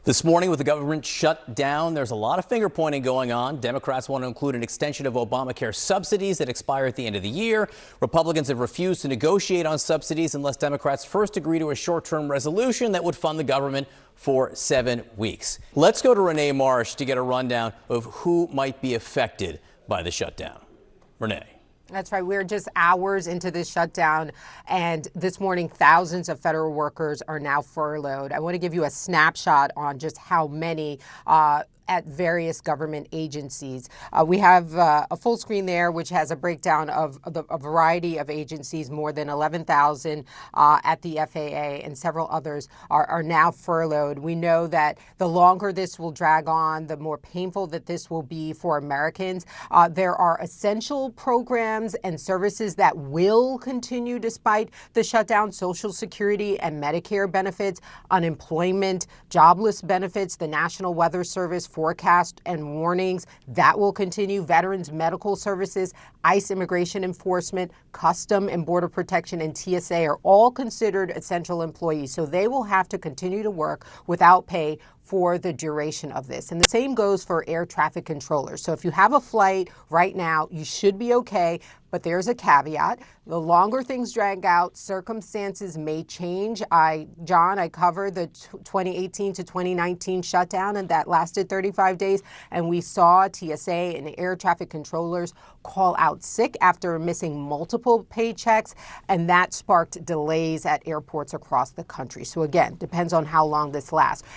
This morning, with the government shut down, there's a lot of finger pointing going on. Democrats want to include an extension of Obamacare subsidies that expire at the end of the year. Republicans have refused to negotiate on subsidies unless Democrats first agree to a short-term resolution that would fund the government for 7 weeks. Let's go to Renee Marsh to get a rundown of who might be affected by the shutdown. Renee. That's right. We're just hours into this shutdown, and this morning thousands of federal workers are now furloughed. I want to give you a snapshot on just how many at various government agencies. We have a full screen there, which has a breakdown of a variety of agencies. More than 11,000 at the FAA, and several others are now furloughed. We know that the longer this will drag on, the more painful that this will be for Americans. There are essential programs and services that will continue despite the shutdown: Social Security and Medicare benefits, unemployment, jobless benefits, the National Weather Service forecast and warnings that will continue, Veterans Medical Services, ICE immigration enforcement, Custom and Border Protection, and TSA are all considered essential employees. So they will have to continue to work without pay for the duration of this. And the same goes for air traffic controllers. So if you have a flight right now, you should be okay. But there's a caveat. The longer things drag out, circumstances may change. John, I covered the 2018 to 2019 shutdown, and that lasted 35 days. And we saw TSA and air traffic controllers call out sick after missing multiple paychecks, and that sparked delays at airports across the country. So again, depends on how long this lasts.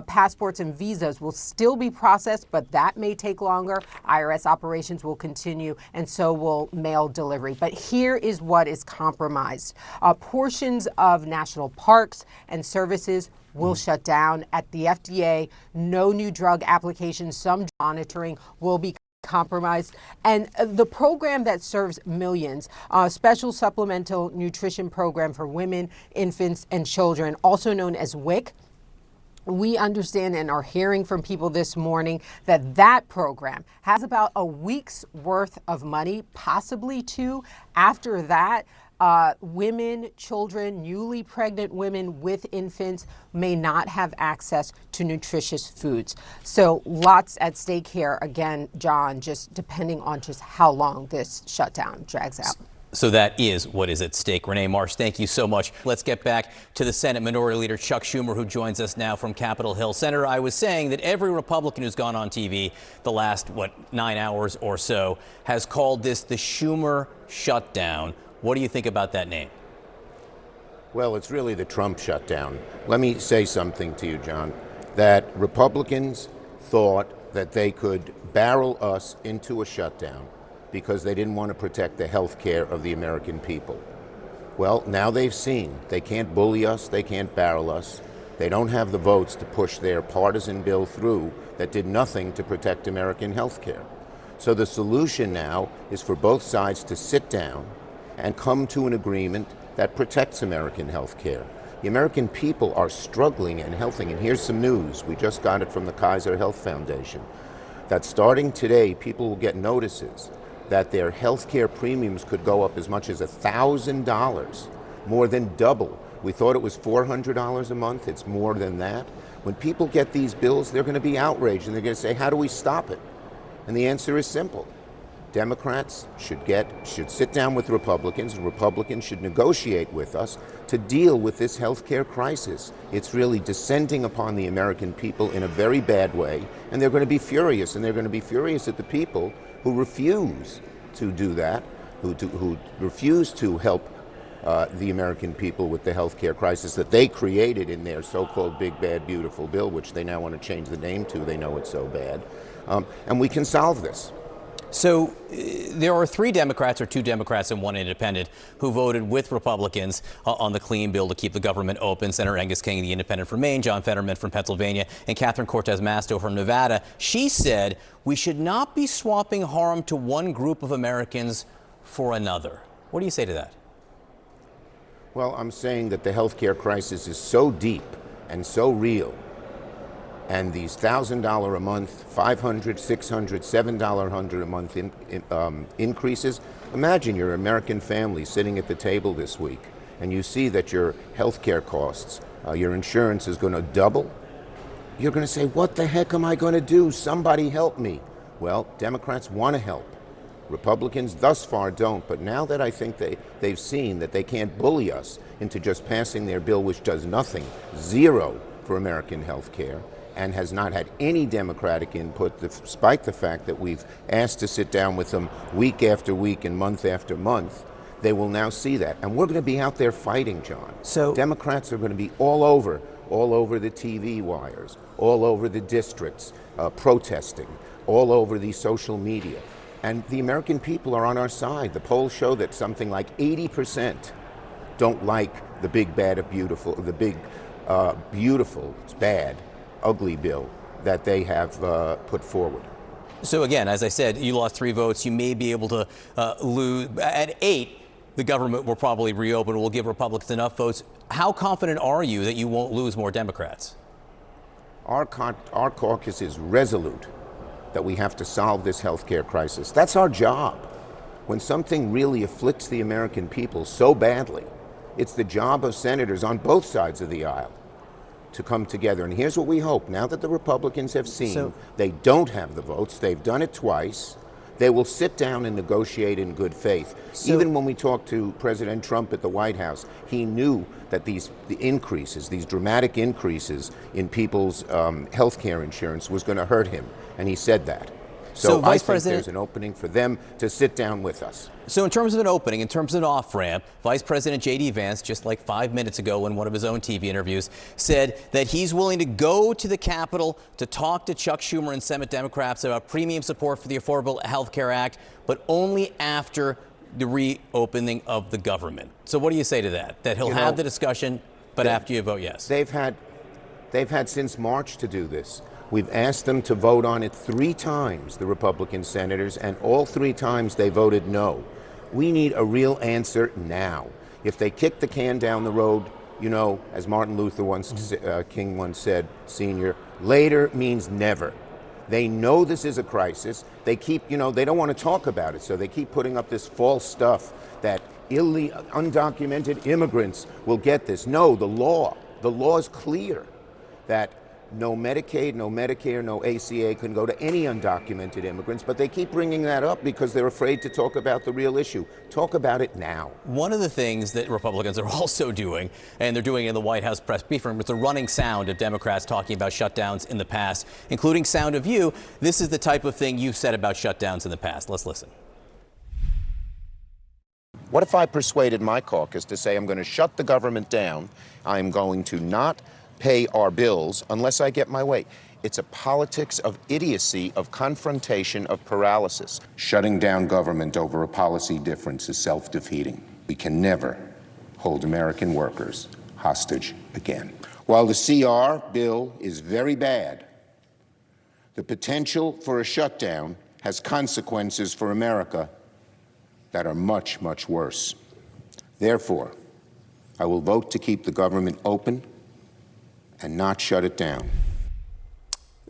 Passports and visas will still be processed, but that may take longer. IRS operations will continue, and so will mail delivery. But here is what is compromised. Portions of national parks and services will shut down. At the FDA, no new drug applications, some monitoring will be compromised. And the program that serves millions, Special Supplemental Nutrition Program for Women, Infants, and Children, also known as WIC, we understand and are hearing from people this morning that that program has about a week's worth of money, possibly two. After that, women, children, newly pregnant women with infants may not have access to nutritious foods. So lots at stake here. Again, John, just depending on just how long this shutdown drags out. So that is what is at stake. Renee Marsh, thank you so much. Let's get back to the Senate Minority Leader Chuck Schumer, who joins us now from Capitol Hill. Senator, I was saying that every Republican who's gone on TV the last, 9 hours or so has called this the Schumer shutdown. What do you think about that name? Well, it's really the Trump shutdown. Let me say something to you, John, that Republicans thought that they could barrel us into a shutdown because they didn't want to protect the health care of the American people. Well, now they've seen they can't bully us, they can't barrel us. They don't have the votes to push their partisan bill through that did nothing to protect American health care. So the solution now is for both sides to sit down and come to an agreement that protects American health care. The American people are struggling and healthing, and here's some news. We just got it from the Kaiser Health Foundation, that starting today, people will get notices that their health care premiums could go up as much as $1,000, more than double. We thought it was $400 a month. It's more than that. When people get these bills, they're going to be outraged, and they're going to say, how do we stop it? And the answer is simple. Democrats should sit down with Republicans, and Republicans should negotiate with us to deal with this health care crisis. It's really descending upon the American people in a very bad way, and they're going to be furious, and they're going to be furious at the people who refuse to do that, who refuse to help the American people with the health care crisis that they created in their so-called big, bad, beautiful bill, which they now want to change the name to. They know it's so bad. And we can solve this. So there are 3 Democrats, or 2 Democrats and 1 independent, who voted with Republicans on the clean bill to keep the government open. Senator Angus King, the independent from Maine, John Fetterman from Pennsylvania, and Catherine Cortez Masto from Nevada. She said we should not be swapping harm to one group of Americans for another. What do you say to that? Well, I'm saying that the health care crisis is so deep and so real, and these $1,000 a month, $500, $600, $700 a month increases. Imagine you're an American family sitting at the table this week, and you see that your health care costs, your insurance is going to double. You're going to say, what the heck am I going to do? Somebody help me. Well, Democrats want to help. Republicans thus far don't, but now that I think they've seen that they can't bully us into just passing their bill, which does nothing, zero for American health care, and has not had any Democratic input, despite the fact that we've asked to sit down with them week after week and month after month, they will now see that. And we're going to be out there fighting, John. So Democrats are going to be all over the TV wires, all over the districts, protesting, all over the social media. And the American people are on our side. The polls show that something like 80% don't like the big, bad, beautiful, the big, beautiful, it's bad, ugly bill that they have put forward. So again, as I said, you lost 3 votes. You may be able to lose at 8. The government will probably reopen. Will give Republicans enough votes. How confident are you that you won't lose more Democrats? Our caucus is resolute that we have to solve this health care crisis. That's our job. When something really afflicts the American people so badly, it's the job of senators on both sides of the aisle to come together. And here's what we hope. Now that the Republicans have seen they don't have the votes, they've done it twice, they will sit down and negotiate in good faith. Even when we talked to President Trump at the White House, he knew that the increases, these dramatic increases in people's health care insurance was going to hurt him. And he said that. So I think there's an opening for them to sit down with us. So in terms of an opening, in terms of an off-ramp, Vice President J.D. Vance, just like 5 minutes ago in one of his own TV interviews, said that he's willing to go to the Capitol to talk to Chuck Schumer and Senate Democrats about premium support for the Affordable Health Care Act, but only after the reopening of the government. So what do you say to that? That he'll have the discussion, but after you vote yes? They've had since March to do this. We've asked them to vote on it 3 times, the Republican senators, and all 3 times they voted no. We need a real answer now. If they kick the can down the road, you know, as Martin Luther King once said, Senior, later means never. They know this is a crisis. They keep, they don't want to talk about it, so they keep putting up this false stuff that undocumented immigrants will get this. No, the law is clear that no Medicaid, no Medicare, no ACA can go to any undocumented immigrants, but they keep bringing that up because they're afraid to talk about the real issue. Talk about it now. One of the things that Republicans are also doing, and they're doing in the White House press briefing, it's a running sound of Democrats talking about shutdowns in the past, including sound of you. This is the type of thing you've said about shutdowns in the past. Let's listen. What if I persuaded my caucus to say I'm going to shut the government down, I'm going to not pay our bills unless I get my way? It's a politics of idiocy, of confrontation, of paralysis. Shutting down government over a policy difference is self-defeating. We can never hold American workers hostage again. While the CR bill is very bad, the potential for a shutdown has consequences for America that are much, much worse. Therefore, I will vote to keep the government open and not shut it down.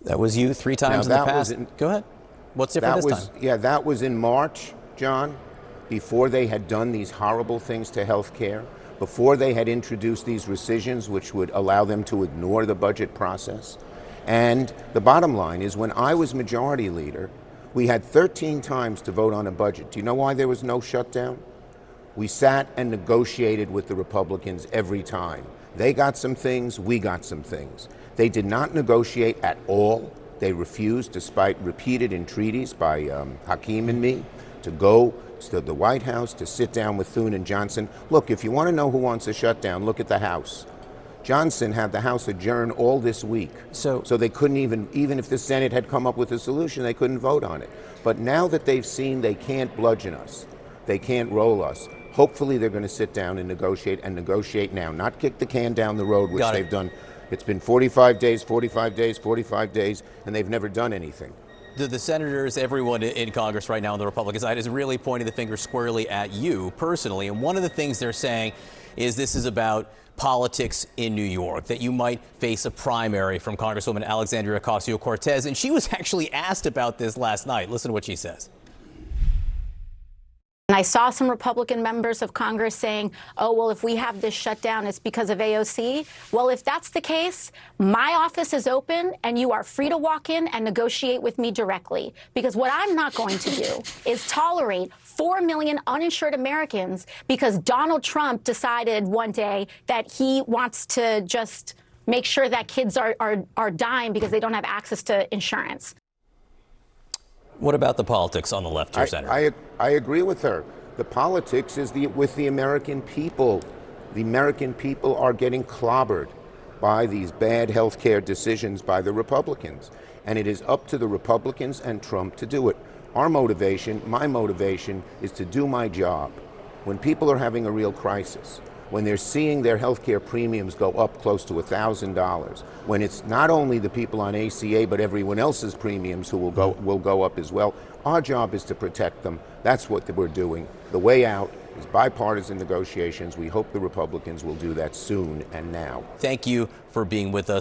That was you 3 times in the past. Go ahead. What's different this time? Yeah, that was in March, John, before they had done these horrible things to health care, before they had introduced these rescissions which would allow them to ignore the budget process. And the bottom line is, when I was majority leader, we had 13 times to vote on a budget. Do you know why there was no shutdown? We sat and negotiated with the Republicans every time. They got some things, we got some things. They did not negotiate at all. They refused, despite repeated entreaties by Hakeem and me, to go to the White House to sit down with Thune and Johnson. Look, if you want to know who wants a shutdown, look at the House. Johnson had the House adjourn all this week. So they couldn't even if the Senate had come up with a solution, they couldn't vote on it. But now that they've seen they can't bludgeon us, they can't roll us, hopefully they're going to sit down and negotiate now, not kick the can down the road, which they've done. It's been 45 days, 45 days, 45 days, and they've never done anything. The senators, everyone in Congress right now on the Republican side is really pointing the finger squarely at you personally. And one of the things they're saying is this is about politics in New York, that you might face a primary from Congresswoman Alexandria Ocasio-Cortez. And she was actually asked about this last night. Listen to what she says. And I saw some Republican members of Congress saying, oh, well, if we have this shutdown, it's because of AOC. Well, if that's the case, my office is open and you are free to walk in and negotiate with me directly. Because what I'm not going to do is tolerate 4 million uninsured Americans because Donald Trump decided one day that he wants to just make sure that kids are dying because they don't have access to insurance. What about the politics on the left here, Senator? I agree with her. The politics is with the American people. The American people are getting clobbered by these bad health care decisions by the Republicans. And it is up to the Republicans and Trump to do it. Our motivation, my motivation, is to do my job. When people are having a real crisis, when they're seeing their health care premiums go up close to $1,000, when it's not only the people on ACA but everyone else's premiums who will go up as well, our job is to protect them. That's what we're doing. The way out is bipartisan negotiations. We hope the Republicans will do that soon and now. Thank you for being with us.